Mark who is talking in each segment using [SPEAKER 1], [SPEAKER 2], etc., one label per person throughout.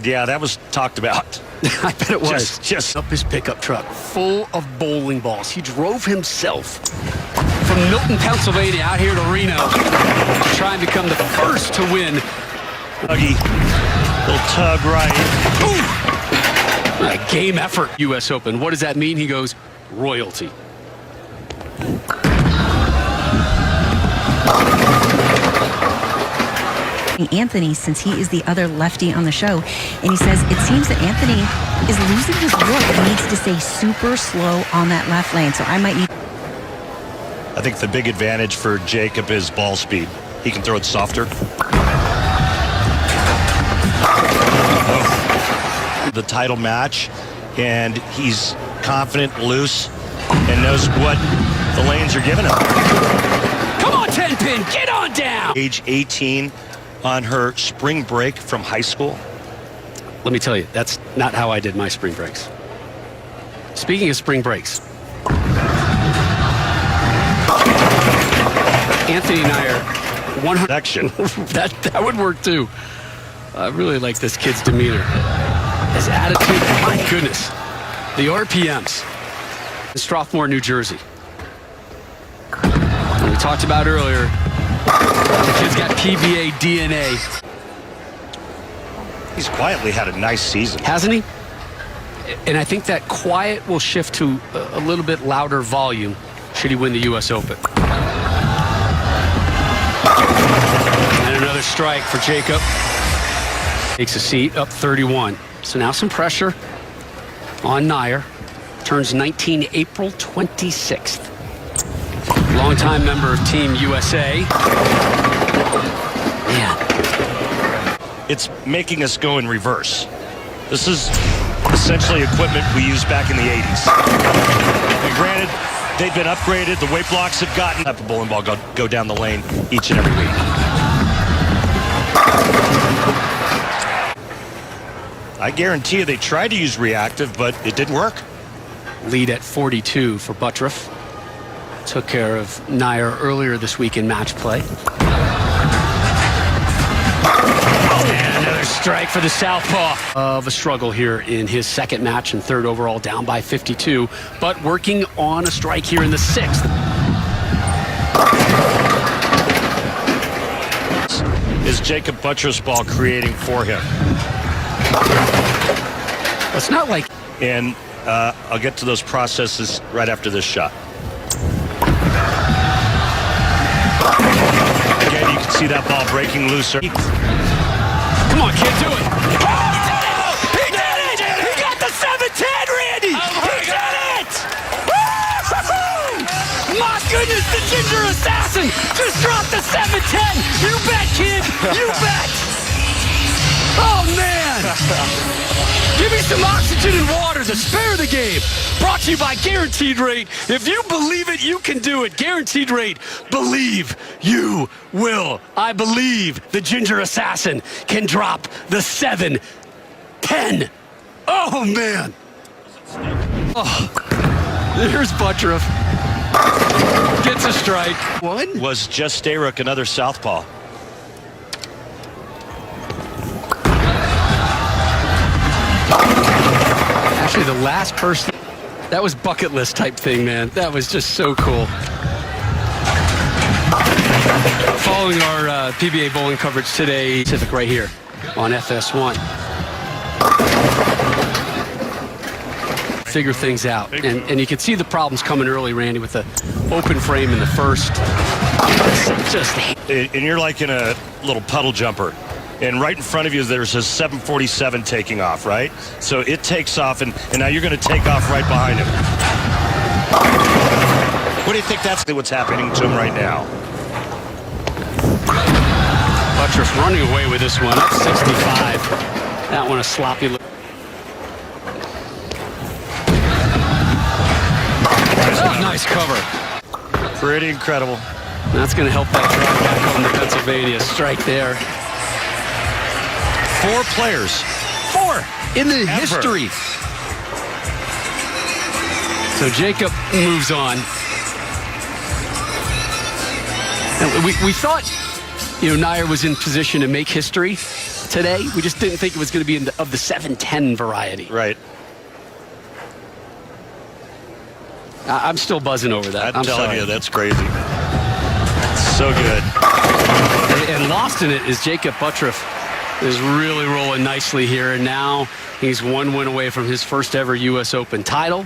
[SPEAKER 1] Yeah, that was talked about.
[SPEAKER 2] I bet it was.
[SPEAKER 1] Just
[SPEAKER 2] up his pickup truck full of bowling balls. He drove himself from Milton, Pennsylvania out here to Reno to try and become the first to win.
[SPEAKER 1] Huggy, little tug right.
[SPEAKER 2] Ooh! A game effort. U.S. Open. What does that mean? He goes, royalty.
[SPEAKER 3] Anthony, since he is the other lefty on the show, and he says it seems that Anthony is losing his look. He needs to stay super slow on that left lane, so I might need...
[SPEAKER 1] I think the big advantage for Jacob is ball speed. He can throw it softer. The title match, and he's confident, loose, and knows what the lanes are giving him.
[SPEAKER 2] Come on, 10-pin, get on down!
[SPEAKER 1] Age 18 on her spring break from high school.
[SPEAKER 2] Let me tell you, that's not how I did my spring breaks. Speaking of spring breaks, Anthony and I are 100.
[SPEAKER 1] Action.
[SPEAKER 2] that would work too. I really like this kid's demeanor. His attitude, my goodness. The RPMs in Strathmore, New Jersey. And we talked about earlier, the kid's got PBA DNA.
[SPEAKER 1] He's quietly had a nice season.
[SPEAKER 2] Hasn't he? And I think that quiet will shift to a little bit louder volume should he win the U.S. Open. And another strike for Jacob. Takes a seat, up 31. So now some pressure on Neuer. Turns 19 April 26th. Longtime member of Team USA. Man.
[SPEAKER 1] It's making us go in reverse. This is essentially equipment we used back in the 80s. And granted, they've been upgraded. The weight blocks have gotten up. The bowling ball go down the lane each and every week. I guarantee you they tried to use reactive, but it didn't work.
[SPEAKER 2] Lead at 42 for Buttuf. Took care of Neuer earlier this week in match play. And another strike for the southpaw. Of a struggle here in his second match and third overall, down by 52, but working on a strike here in the sixth.
[SPEAKER 1] Is Jacob Buttuf's ball creating for him?
[SPEAKER 2] It's not like...
[SPEAKER 1] And I'll get to those processes right after this shot. Again, you can see that ball breaking looser.
[SPEAKER 2] Come on, kid, do it. Oh, he did it! He got the 7-10, Randy! He did it! Woo-hoo-hoo! My goodness, the Ginger Assassin just dropped the 7-10. You bet, kid. You bet. Oh, man. Give me some oxygen and water to spare the game. Brought to you by Guaranteed Rate. If you believe it, you can do it. Guaranteed Rate. Believe you will. I believe the Ginger Assassin can drop the 7-10. Oh, man. Oh, here's Buttuf. Gets a strike. One.
[SPEAKER 1] Was just Stayrook another southpaw?
[SPEAKER 2] Actually, the last person, that was bucket list type thing, man. That was just so cool. Following our PBA bowling coverage today, Pacific right here on FS1. Figure things out. And you can see the problems coming early, Randy, with the open frame in the first.
[SPEAKER 1] And you're like in a little puddle jumper. And right in front of you, there's a 747 taking off, right? So it takes off, and now you're going to take off right behind him. What do you think that's what's happening to him right now?
[SPEAKER 2] Buttuf running away with this one, up 65. That one a sloppy look. Oh, nice cover.
[SPEAKER 1] Pretty incredible.
[SPEAKER 2] That's going to help that drive back home to Pennsylvania. Strike there.
[SPEAKER 1] 4 players.
[SPEAKER 2] 4 in the history. So Jacob moves on. And we thought, Neuer was in position to make history. today. We just didn't think it was going to be of the 710 variety.
[SPEAKER 1] Right.
[SPEAKER 2] I'm still buzzing over that.
[SPEAKER 1] I'm telling you, that's crazy. So good.
[SPEAKER 2] And lost in it is Jacob Buttuf is really rolling nicely here. And now he's one win away from his first ever U.S. Open title.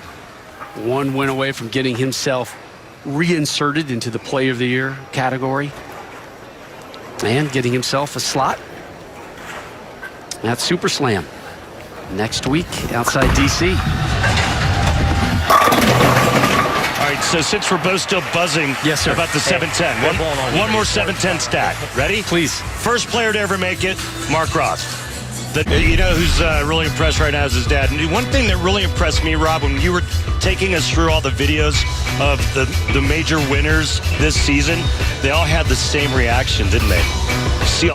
[SPEAKER 2] One win away from getting himself reinserted into the Play of the Year category. And getting himself a slot at Super Slam next week outside D.C.
[SPEAKER 1] All right, so since we're both still buzzing
[SPEAKER 2] yes, sir.
[SPEAKER 1] about the 710, one more 710 stat. Ready?
[SPEAKER 2] Please.
[SPEAKER 1] First player to ever make it, Mark Ross. You know who's really impressed right now is his dad. And one thing that really impressed me, Rob, when you were taking us through all the videos of the major winners this season, they all had the same reaction, didn't they? See